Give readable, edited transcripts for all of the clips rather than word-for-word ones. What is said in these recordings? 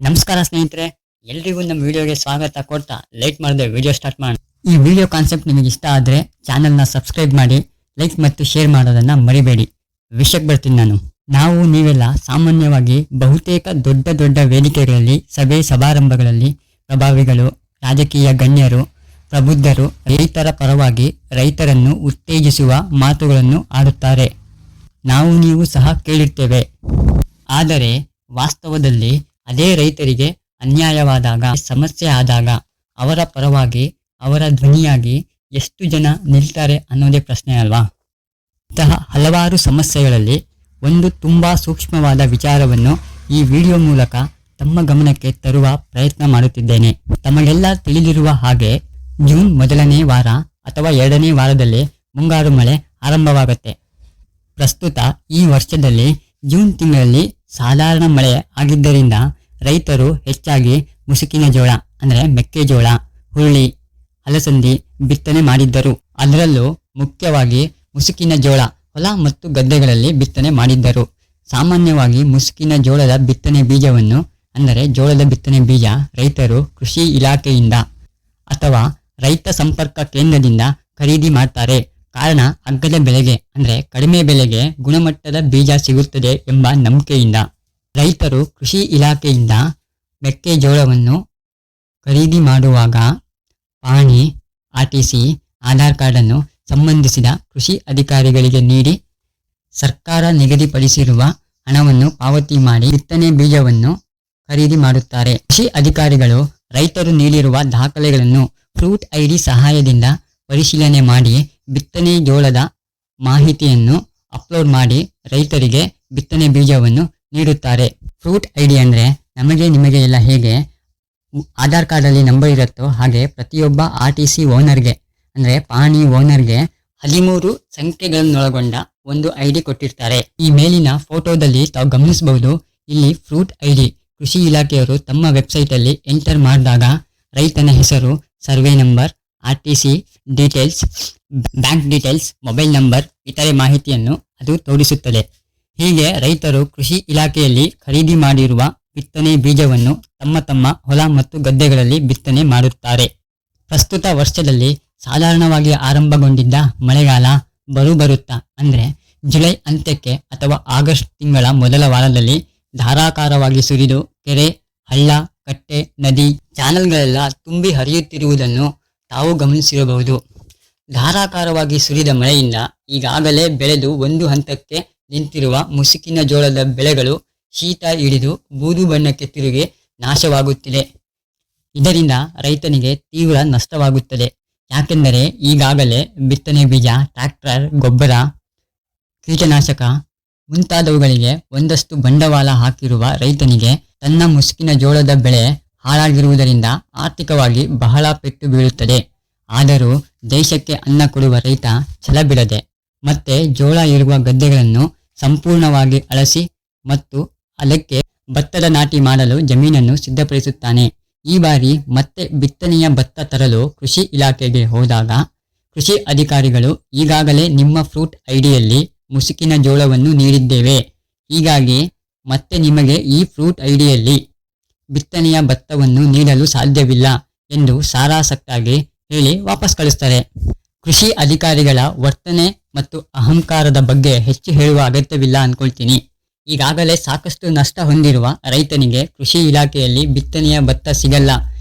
ನಮಸ್ಕಾರ ಸ್ನೇಹಿತರೆ, ಎಲ್ರಿಗೂ ನಮ್ಮ ವಿಡಿಯೋಗೆ ಸ್ವಾಗತ ಕೊಡ್ತಾ ಲೈಕ್ ಮಾಡದೆ ವಿಡಿಯೋ ಸ್ಟಾರ್ಟ್ ಮಾಡೋಣ. ಈ ವಿಡಿಯೋ ಕಾನ್ಸೆಪ್ಟ್ ನಿಮಗೆ ಇಷ್ಟ ಆದರೆ ಚಾನಲ್ನ ಸಬ್ಸ್ಕ್ರೈಬ್ ಮಾಡಿ, ಲೈಕ್ ಮತ್ತು ಶೇರ್ ಮಾಡೋದನ್ನ ಮರಿಬೇಡಿ. ವಿಷಯಕ್ಕೆ ಬರ್ತೀನಿ ನಾನು. ನೀವೆಲ್ಲ ಸಾಮಾನ್ಯವಾಗಿ ಬಹುತೇಕ ದೊಡ್ಡ ದೊಡ್ಡ ವೇದಿಕೆಗಳಲ್ಲಿ, ಸಭೆ ಸಮಾರಂಭಗಳಲ್ಲಿ ಪ್ರಭಾವಿಗಳು, ರಾಜಕೀಯ ಗಣ್ಯರು, ಪ್ರಬುದ್ಧರು ರೈತರ ಪರವಾಗಿ ರೈತರನ್ನು ಉತ್ತೇಜಿಸುವ ಮಾತುಗಳನ್ನು ಆಡುತ್ತಾರೆ. ನೀವು ಸಹ ಕೇಳಿರ್ತೇವೆ. ಆದರೆ ವಾಸ್ತವದಲ್ಲಿ ಅದೇ ರೈತರಿಗೆ ಅನ್ಯಾಯವಾದಾಗ, ಸಮಸ್ಯೆ ಆದಾಗ ಅವರ ಪರವಾಗಿ, ಅವರ ಧ್ವನಿಯಾಗಿ ಎಷ್ಟು ಜನ ನಿಲ್ತಾರೆ ಅನ್ನೋದೇ ಪ್ರಶ್ನೆ ಅಲ್ವಾ? ಇಂತಹ ಹಲವಾರು ಸಮಸ್ಯೆಗಳಲ್ಲಿ ಒಂದು ತುಂಬಾ ಸೂಕ್ಷ್ಮವಾದ ವಿಚಾರವನ್ನು ಈ ವಿಡಿಯೋ ಮೂಲಕ ತಮ್ಮ ಗಮನಕ್ಕೆ ತರುವ ಪ್ರಯತ್ನ ಮಾಡುತ್ತಿದ್ದೇನೆ. ತಮಗೆಲ್ಲ ತಿಳಿದಿರುವ ಹಾಗೆ ಜೂನ್ ಮೊದಲನೇ ವಾರ ಅಥವಾ ಎರಡನೇ ವಾರದಲ್ಲಿ ಮುಂಗಾರು ಮಳೆ ಆರಂಭವಾಗುತ್ತೆ. ಪ್ರಸ್ತುತ ಈ ವರ್ಷದಲ್ಲಿ ಜೂನ್ ತಿಂಗಳಲ್ಲಿ ಸಾಧಾರಣ ಮಳೆ ಆಗಿದ್ದರಿಂದ ರೈತರು ಹೆಚ್ಚಾಗಿ ಮುಸುಕಿನ ಜೋಳ ಅಂದರೆ ಮೆಕ್ಕೆಜೋಳ, ಹುರುಳಿ, ಅಲಸಂದಿ ಬಿತ್ತನೆ ಮಾಡಿದ್ದರು. ಅದರಲ್ಲೂ ಮುಖ್ಯವಾಗಿ ಮುಸುಕಿನ ಜೋಳ ಹೊಲ ಮತ್ತು ಗದ್ದೆಗಳಲ್ಲಿ ಬಿತ್ತನೆ ಮಾಡಿದ್ದರು. ಸಾಮಾನ್ಯವಾಗಿ ಮುಸುಕಿನ ಜೋಳದ ಬಿತ್ತನೆ ಬೀಜವನ್ನು ಅಂದರೆ ಜೋಳದ ಬಿತ್ತನೆ ಬೀಜ ರೈತರು ಕೃಷಿ ಇಲಾಖೆಯಿಂದ ಅಥವಾ ರೈತ ಸಂಪರ್ಕ ಕೇಂದ್ರದಿಂದ ಖರೀದಿ ಮಾಡ್ತಾರೆ. ಕಾರಣ ಅಗ್ಗದ ಬೆಲೆಗೆ ಅಂದರೆ ಕಡಿಮೆ ಬೆಲೆಗೆ ಗುಣಮಟ್ಟದ ಬೀಜ ಸಿಗುತ್ತದೆ ಎಂಬ ನಂಬಿಕೆಯಿಂದ ರೈತರು ಕೃಷಿ ಇಲಾಖೆಯಿಂದ ಮೆಕ್ಕೆಜೋಳವನ್ನು ಖರೀದಿ ಮಾಡುವಾಗ ಪಾಣಿ, RTC, ಆಧಾರ್ ಕಾರ್ಡನ್ನು ಸಂಬಂಧಿಸಿದ ಕೃಷಿ ಅಧಿಕಾರಿಗಳಿಗೆ ನೀಡಿ ಸರ್ಕಾರ ನಿಗದಿಪಡಿಸಿರುವ ಹಣವನ್ನು ಪಾವತಿ ಮಾಡಿ ಬಿತ್ತನೆ ಬೀಜವನ್ನು ಖರೀದಿ ಮಾಡುತ್ತಾರೆ. ಕೃಷಿ ಅಧಿಕಾರಿಗಳು ರೈತರು ನೀಡಿರುವ ದಾಖಲೆಗಳನ್ನು ಫ್ರೂಟ್ ID ಸಹಾಯದಿಂದ ಪರಿಶೀಲನೆ ಮಾಡಿ ಬಿತ್ತನೆ ಜೋಳದ ಮಾಹಿತಿಯನ್ನು ಅಪ್ಲೋಡ್ ಮಾಡಿ ರೈತರಿಗೆ ಬಿತ್ತನೆ ಬೀಜವನ್ನು ನೀಡುತ್ತಾರೆ. ಫ್ರೂಟ್ ID ಅಂದರೆ ನಿಮಗೆ ಎಲ್ಲ ಹೇಗೆ ಆಧಾರ್ ಕಾರ್ಡಲ್ಲಿ ನಂಬರ್ ಇರುತ್ತೋ ಹಾಗೆ ಪ್ರತಿಯೊಬ್ಬ RTC ಓನರ್ಗೆ ಅಂದರೆ ಪಾಣಿ ಓನರ್ಗೆ 13 ಸಂಖ್ಯೆಗಳನ್ನೊಳಗೊಂಡ ಒಂದು ID ಕೊಟ್ಟಿರ್ತಾರೆ. ಈ ಮೇಲಿನ ಫೋಟೋದಲ್ಲಿ ತಾವು ಗಮನಿಸಬಹುದು. ಇಲ್ಲಿ ಫ್ರೂಟ್ ID ಕೃಷಿ ಇಲಾಖೆಯವರು ತಮ್ಮ ವೆಬ್ಸೈಟಲ್ಲಿ ಎಂಟರ್ ಮಾಡಿದಾಗ ರೈತನ ಹೆಸರು, survey number, RTC details, bank details, mobile number, ಇತರೆ ಮಾಹಿತಿಯನ್ನು ಅದು ತೋರಿಸುತ್ತದೆ. ಹೀಗೆ ರೈತರು ಕೃಷಿ ಇಲಾಖೆಯಲ್ಲಿ ಖರೀದಿ ಮಾಡಿರುವ ಬಿತ್ತನೆ ಬೀಜವನ್ನು ತಮ್ಮ ಹೊಲ ಮತ್ತು ಗದ್ದೆಗಳಲ್ಲಿ ಬಿತ್ತನೆ ಮಾಡುತ್ತಾರೆ. ಪ್ರಸ್ತುತ ವರ್ಷದಲ್ಲಿ ಸಾಧಾರಣವಾಗಿ ಆರಂಭಗೊಂಡಿದ್ದ ಮಳೆಗಾಲ ಬರುತ್ತಾ ಅಂದರೆ ಜುಲೈ ಅಂತ್ಯಕ್ಕೆ ಅಥವಾ ಆಗಸ್ಟ್ ತಿಂಗಳ ಮೊದಲ ವಾರದಲ್ಲಿ ಧಾರಾಕಾರವಾಗಿ ಸುರಿದು ಕೆರೆ, ಹಳ್ಳ, ಕಟ್ಟೆ, ನದಿ, ಚಾನಲ್ಗಳೆಲ್ಲ ತುಂಬಿ ಹರಿಯುತ್ತಿರುವುದನ್ನು ತಾವು ಗಮನಿಸಿರಬಹುದು. ಧಾರಾಕಾರವಾಗಿ ಸುರಿದ ಮಳೆಯಿಂದ ಈಗಾಗಲೇ ಬೆಳೆದು ಒಂದು ಹಂತಕ್ಕೆ ನಿಂತಿರುವ ಮುಸುಕಿನ ಜೋಳದ ಬೆಳೆಗಳು ಶೀತ ಹಿಡಿದು ಬೂದು ಬಣ್ಣಕ್ಕೆ ತಿರುಗಿ ನಾಶವಾಗುತ್ತಿದೆ. ಇದರಿಂದ ರೈತನಿಗೆ ತೀವ್ರ ನಷ್ಟವಾಗುತ್ತದೆ. ಯಾಕೆಂದರೆ ಈಗಾಗಲೇ ಬಿತ್ತನೆ ಬೀಜ, ಟ್ರ್ಯಾಕ್ಟರ್, ಗೊಬ್ಬರ, ಕೀಟನಾಶಕ ಮುಂತಾದವುಗಳಿಗೆ ಒಂದಷ್ಟು ಬಂಡವಾಳ ಹಾಕಿರುವ ರೈತನಿಗೆ ತನ್ನ ಮುಸುಕಿನ ಜೋಳದ ಬೆಳೆ ಹಾಳಾಗಿರುವುದರಿಂದ ಆರ್ಥಿಕವಾಗಿ ಬಹಳ ಪೆಟ್ಟು ಬೀಳುತ್ತದೆ. ಆದರೂ ದೇಶಕ್ಕೆ ಅನ್ನ ಕೊಡುವ ರೈತ ಛಲ ಬಿಡದೆ ಮತ್ತೆ ಜೋಳ ಇರುವ ಗದ್ದೆಗಳನ್ನು ಸಂಪೂರ್ಣವಾಗಿ ಅಳಸಿ ಮತ್ತು ಅದಕ್ಕೆ ಭತ್ತದ ನಾಟಿ ಮಾಡಲು ಜಮೀನನ್ನು ಸಿದ್ಧಪಡಿಸುತ್ತಾನೆ. ಈ ಬಾರಿ ಮತ್ತೆ ಬಿತ್ತನೆಯ ಭತ್ತ ತರಲು ಕೃಷಿ ಇಲಾಖೆಗೆ ಹೋದಾಗ ಕೃಷಿ ಅಧಿಕಾರಿಗಳು ಈಗಾಗಲೇ ನಿಮ್ಮ ಫ್ರೂಟ್ IDಯಲ್ಲಿ ಮುಸುಕಿನ ಜೋಳವನ್ನು ನೀಡಿದ್ದೇವೆ, ಹೀಗಾಗಿ ಮತ್ತೆ ನಿಮಗೆ ಈ ಫ್ರೂಟ್ IDಯಲ್ಲಿ ಬಿತ್ತನೆಯ ಭತ್ತವನ್ನು ನೀಡಲು ಸಾಧ್ಯವಿಲ್ಲ ಎಂದು ಸಾರಾಸಕ್ತಾಗಿ ಹೇಳಿ ವಾಪಸ್ ಕಳಿಸ್ತಾರೆ. ಕೃಷಿ ಅಧಿಕಾರಿಗಳ ವರ್ತನೆ ಮತ್ತು ಅಹಂಕಾರದ ಬಗ್ಗೆ ಹೆಚ್ಚು ಹೇಳುವ ಅಗತ್ಯವಿಲ್ಲ ಅನ್ಕೊಳ್ತೀನಿ. ಈಗಾಗಲೇ ಸಾಕಷ್ಟು ನಷ್ಟ ಹೊಂದಿರುವ ರೈತನಿಗೆ ಕೃಷಿ ಇಲಾಖೆಯಲ್ಲಿ ಬಿತ್ತನೆಯ ಭತ್ತ ಸಿಗಲ್ಲ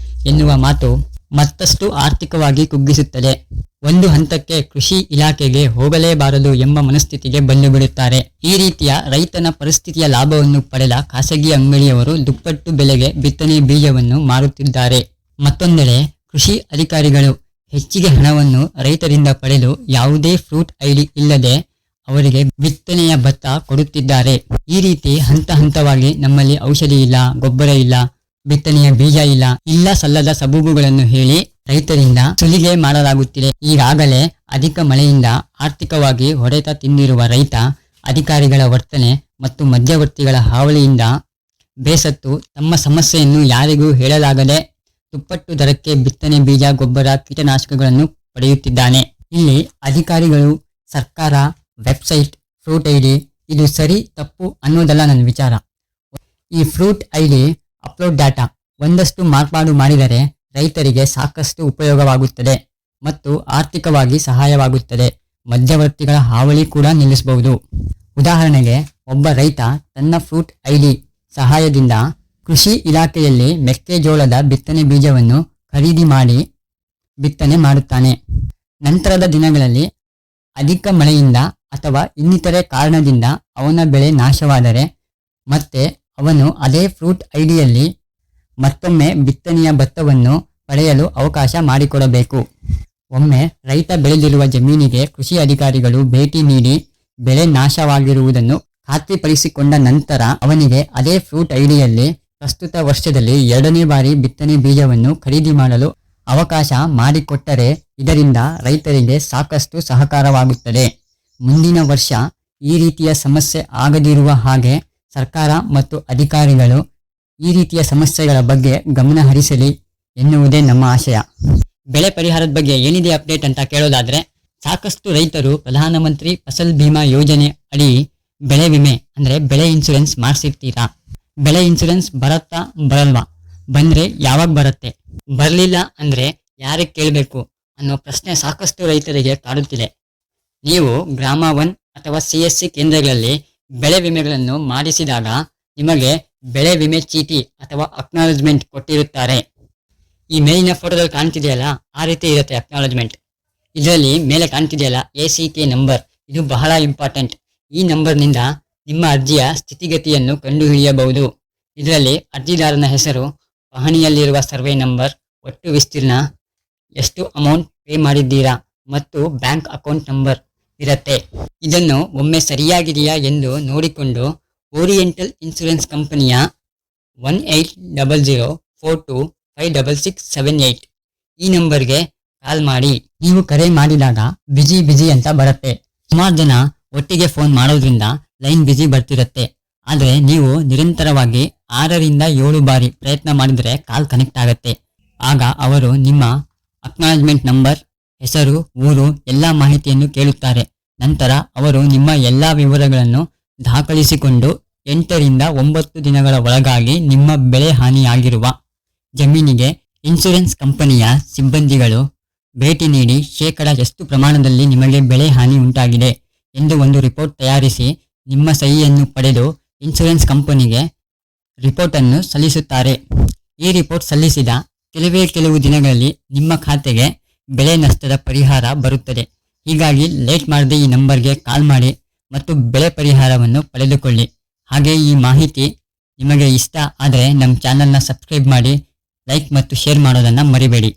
ಎನ್ನುವ ಮಾತು ಮತ್ತಷ್ಟು ಆರ್ಥಿಕವಾಗಿ ಕುಗ್ಗಿಸುತ್ತದೆ. ಒಂದು ಹಂತಕ್ಕೆ ಕೃಷಿ ಇಲಾಖೆಗೆ ಹೋಗಲೇಬಾರದು ಎಂಬ ಮನಸ್ಥಿತಿಗೆ ಬಂದು ಬಿಡುತ್ತಾರೆ. ಈ ರೀತಿಯ ರೈತನ ಪರಿಸ್ಥಿತಿಯ ಲಾಭವನ್ನು ಪಡೆದ ಖಾಸಗಿ ಅಂಗಡಿಯವರು ದುಪ್ಪಟ್ಟು ಬೆಲೆಗೆ ಬಿತ್ತನೆ ಬೀಜವನ್ನು ಮಾರುತ್ತಿದ್ದಾರೆ. ಮತ್ತೊಂದೆಡೆ ಕೃಷಿ ಅಧಿಕಾರಿಗಳು ಹೆಚ್ಚಿಗೆ ಹಣವನ್ನು ರೈತರಿಂದ ಪಡೆದು ಯಾವುದೇ ಫ್ರೂಟ್ ID ಇಲ್ಲದೆ ಅವರಿಗೆ ಬಿತ್ತನೆಯ ಭತ್ತ ಕೊಡುತ್ತಿದ್ದಾರೆ. ಈ ರೀತಿ ಹಂತ ಹಂತವಾಗಿ ನಮ್ಮಲ್ಲಿ ಔಷಧಿ ಇಲ್ಲ, ಗೊಬ್ಬರ ಇಲ್ಲ, ಬಿತ್ತನೆಯ ಬೀಜ ಇಲ್ಲ ಸಲ್ಲದ ಸಬೂಬುಗಳನ್ನು ಹೇಳಿ ರೈತರಿಂದ ಸುಲಿಗೆ ಮಾಡಲಾಗುತ್ತಿದೆ. ಈಗಾಗಲೇ ಅಧಿಕ ಮಳೆಯಿಂದ ಆರ್ಥಿಕವಾಗಿ ಹೊಡೆತ ತಿಂದಿರುವ ರೈತ ಅಧಿಕಾರಿಗಳ ವರ್ತನೆ ಮತ್ತು ಮಧ್ಯವರ್ತಿಗಳ ಹಾವಳಿಯಿಂದ ಬೇಸತ್ತು ತಮ್ಮ ಸಮಸ್ಯೆಯನ್ನು ಯಾರಿಗೂ ಹೇಳಲಾಗದೆ ದುಪ್ಪಟ್ಟು ದರಕ್ಕೆ ಬಿತ್ತನೆ ಬೀಜ, ಗೊಬ್ಬರ, ಕೀಟನಾಶಕಗಳನ್ನು ಪಡೆಯುತ್ತಿದ್ದಾನೆ. ಇಲ್ಲಿ ಅಧಿಕಾರಿಗಳು, ಸರ್ಕಾರ, ವೆಬ್ಸೈಟ್, ಫ್ರೂಟ್ ID ಇದು ಸರಿ ತಪ್ಪು ಅನ್ನೋದಲ್ಲ ನನ್ನ ವಿಚಾರ. ಈ ಫ್ರೂಟ್ ID ಅಪ್ಲೋಡ್ ಡಾಟಾ ಒಂದಷ್ಟು ಮಾರ್ಪಾಡು ಮಾಡಿದರೆ ರೈತರಿಗೆ ಸಾಕಷ್ಟು ಉಪಯೋಗವಾಗುತ್ತದೆ ಮತ್ತು ಆರ್ಥಿಕವಾಗಿ ಸಹಾಯವಾಗುತ್ತದೆ. ಮಧ್ಯವರ್ತಿಗಳ ಹಾವಳಿ ಕೂಡ ನಿಲ್ಲಿಸಬಹುದು. ಉದಾಹರಣೆಗೆ, ಒಬ್ಬ ರೈತ ತನ್ನ ಫ್ರೂಟ್ ಐಡಿ ಸಹಾಯದಿಂದ ಕೃಷಿ ಇಲಾಖೆಯಲ್ಲಿ ಮೆಕ್ಕೆಜೋಳದ ಬಿತ್ತನೆ ಬೀಜವನ್ನು ಖರೀದಿ ಮಾಡಿ ಬಿತ್ತನೆ ಮಾಡುತ್ತಾನೆ. ನಂತರದ ದಿನಗಳಲ್ಲಿ ಅಧಿಕ ಮಳೆಯಿಂದ ಅಥವಾ ಇನ್ನಿತರೆ ಕಾರಣದಿಂದ ಅವನ ಬೆಳೆ ನಾಶವಾದರೆ ಮತ್ತೆ ಅವನು ಅದೇ ಫ್ರೂಟ್ ಐಡಿಯಲ್ಲಿ ಮತ್ತೊಮ್ಮೆ ಬಿತ್ತನೆಯ ಭತ್ತವನ್ನು ಪಡೆಯಲು ಅವಕಾಶ ಮಾಡಿಕೊಡಬೇಕು. ಒಮ್ಮೆ ರೈತ ಬೆಳೆದಿರುವ ಜಮೀನಿಗೆ ಕೃಷಿ ಅಧಿಕಾರಿಗಳು ಭೇಟಿ ನೀಡಿ ಬೆಳೆ ನಾಶವಾಗಿರುವುದನ್ನು ಖಾತ್ರಿಪಡಿಸಿಕೊಂಡ ನಂತರ ಅವನಿಗೆ ಅದೇ ಫ್ರೂಟ್ ಐಡಿಯಲ್ಲಿ ಪ್ರಸ್ತುತ ವರ್ಷದಲ್ಲಿ 2ನೇ ಬಾರಿ ಬಿತ್ತನೆ ಬೀಜವನ್ನು ಖರೀದಿ ಮಾಡಲು ಅವಕಾಶ ಮಾಡಿಕೊಟ್ಟರೆ ಇದರಿಂದ ರೈತರಿಗೆ ಸಾಕಷ್ಟು ಸಹಕಾರವಾಗುತ್ತದೆ. ಮುಂದಿನ ವರ್ಷ ಈ ರೀತಿಯ ಸಮಸ್ಯೆ ಆಗದಿರುವ ಹಾಗೆ ಸರ್ಕಾರ ಮತ್ತು ಅಧಿಕಾರಿಗಳು ಈ ರೀತಿಯ ಸಮಸ್ಯೆಗಳ ಬಗ್ಗೆ ಗಮನ ಹರಿಸಲಿ ಎನ್ನುವುದೇ ನಮ್ಮ ಆಶಯ. ಬೆಳೆ ಪರಿಹಾರದ ಬಗ್ಗೆ ಏನಿದೆ ಅಪ್ಡೇಟ್ ಅಂತ ಕೇಳೋದಾದ್ರೆ, ಸಾಕಷ್ಟು ರೈತರು ಪ್ರಧಾನಮಂತ್ರಿ ಫಸಲ್ ಬಿಮಾ ಯೋಜನೆ ಅಡಿ ಬೆಳೆ ವಿಮೆ ಅಂದ್ರೆ ಬೆಳೆ ಇನ್ಶೂರೆನ್ಸ್ ಮಾಡಿಸಿರ್ತೀರಾ. ಬೆಳೆ ಇನ್ಶೂರೆನ್ಸ್ ಬರತ್ತಾ ಬರಲ್ವಾ, ಬಂದ್ರೆ ಯಾವಾಗ ಬರುತ್ತೆ, ಬರಲಿಲ್ಲ ಅಂದ್ರೆ ಯಾರಿಗೆ ಕೇಳಬೇಕು ಅನ್ನೋ ಪ್ರಶ್ನೆ ಸಾಕಷ್ಟು ರೈತರಿಗೆ ಕಾಡುತ್ತಿದೆ. ನೀವು ಗ್ರಾಮ 1 ಅಥವಾ CSC ಕೇಂದ್ರಗಳಲ್ಲಿ ಬೆಳೆ ವಿಮೆಗಳನ್ನು ಮಾಡಿಸಿದಾಗ ನಿಮಗೆ ಬೆಳೆ ವಿಮೆ ಚೀಟಿ ಅಥವಾ ಅಕ್ನಾಲಜ್ಮೆಂಟ್ ಕೊಟ್ಟಿರುತ್ತಾರೆ. ಈ ಮೇಲಿನ ಫೋಟೋದಲ್ಲಿ ಕಾಣ್ತಿದೆಯಲ್ಲ, ಆ ರೀತಿ ಇರುತ್ತೆ ಅಕ್ನಾಲಜ್ಮೆಂಟ್. ಇದರಲ್ಲಿ ಮೇಲೆ ಕಾಣ್ತಿದೆಯಲ್ಲ ACK ನಂಬರ್, ಇದು ಬಹಳ ಇಂಪಾರ್ಟೆಂಟ್. ಈ ನಂಬರ್ನಿಂದ ನಿಮ್ಮ ಅರ್ಜಿಯ ಸ್ಥಿತಿಗತಿಯನ್ನು ಕಂಡುಹಿಡಿಯಬಹುದು. ಇದರಲ್ಲಿ ಅರ್ಜಿದಾರನ ಹೆಸರು, ಪಹಣಿಯಲ್ಲಿರುವ ಸರ್ವೆ ನಂಬರ್, ಒಟ್ಟು ವಿಸ್ತೀರ್ಣ, ಎಷ್ಟು ಅಮೌಂಟ್ ಪೇ ಮಾಡಿದ್ದೀರಾ ಮತ್ತು ಬ್ಯಾಂಕ್ ಅಕೌಂಟ್ ನಂಬರ್ ಇರುತ್ತೆ. ಇದನ್ನು ಒಮ್ಮೆ ಸರಿಯಾಗಿದೆಯಾ ಎಂದು ನೋಡಿಕೊಂಡು ಓರಿಯೆಂಟಲ್ ಇನ್ಶೂರೆನ್ಸ್ ಕಂಪನಿಯ 180042566678 ಈ ನಂಬರ್ಗೆ ಕಾಲ್ ಮಾಡಿ. ನೀವು ಕರೆ ಮಾಡಿದಾಗ ಬಿಜಿ ಅಂತ ಬರುತ್ತೆ. ಸುಮಾರು ಜನ ಒಟ್ಟಿಗೆ ಫೋನ್ ಮಾಡೋದ್ರಿಂದ ಲೈನ್ ಬಿಜಿ ಬರ್ತಿರುತ್ತೆ. ಆದರೆ ನೀವು ನಿರಂತರವಾಗಿ 6ರಿಂದ 7 ಬಾರಿ ಪ್ರಯತ್ನ ಮಾಡಿದರೆ ಕಾಲ್ ಕನೆಕ್ಟ್ ಆಗುತ್ತೆ. ಆಗ ಅವರು ನಿಮ್ಮ ಅಕ್ನಾಲಜ್ಮೆಂಟ್ ನಂಬರ್, ಹೆಸರು, ಊರು ಎಲ್ಲ ಮಾಹಿತಿಯನ್ನು ಕೇಳುತ್ತಾರೆ. ನಂತರ ಅವರು ನಿಮ್ಮ ಎಲ್ಲ ವಿವರಗಳನ್ನು ದಾಖಲಿಸಿಕೊಂಡು 8ರಿಂದ 9 ದಿನಗಳ ಒಳಗಾಗಿ ನಿಮ್ಮ ಬೆಳೆ ಹಾನಿಯಾಗಿರುವ ಜಮೀನಿಗೆ ಇನ್ಶೂರೆನ್ಸ್ ಕಂಪನಿಯ ಸಿಬ್ಬಂದಿಗಳು ಭೇಟಿ ನೀಡಿ ಶೇಕಡ ಎಷ್ಟು ಪ್ರಮಾಣದಲ್ಲಿ ನಿಮಗೆ ಬೆಳೆ ಹಾನಿ ಉಂಟಾಗಿದೆ ಎಂದು ಒಂದು ರಿಪೋರ್ಟ್ ತಯಾರಿಸಿ ನಿಮ್ಮ ಸಹಿಯನ್ನು ಪಡೆದು ಇನ್ಶೂರೆನ್ಸ್ ಕಂಪನಿಗೆ ರಿಪೋರ್ಟನ್ನು ಸಲ್ಲಿಸುತ್ತಾರೆ. ಈ ರಿಪೋರ್ಟ್ ಸಲ್ಲಿಸಿದ ಕೆಲವು ದಿನಗಳಲ್ಲಿ ನಿಮ್ಮ ಖಾತೆಗೆ ಬೆಳೆ ನಷ್ಟದ ಪರಿಹಾರ ಬರುತ್ತದೆ. ಹೀಗಾಗಿ ಲೇಟ್ ಮಾಡದೆ ಈ ನಂಬರ್ಗೆ ಕಾಲ್ ಮಾಡಿ ಮತ್ತು ಬೆಳೆ ಪರಿಹಾರವನ್ನು ಪಡೆದುಕೊಳ್ಳಿ. ಹಾಗೆ ಈ ಮಾಹಿತಿ ನಿಮಗೆ ಇಷ್ಟ ಆದರೆ ನಮ್ಮ ಚಾನಲ್ನ ಸಬ್ಸ್ಕ್ರೈಬ್ ಮಾಡಿ, ಲೈಕ್ ಮತ್ತು ಶೇರ್ ಮಾಡೋದನ್ನು ಮರಿಬೇಡಿ.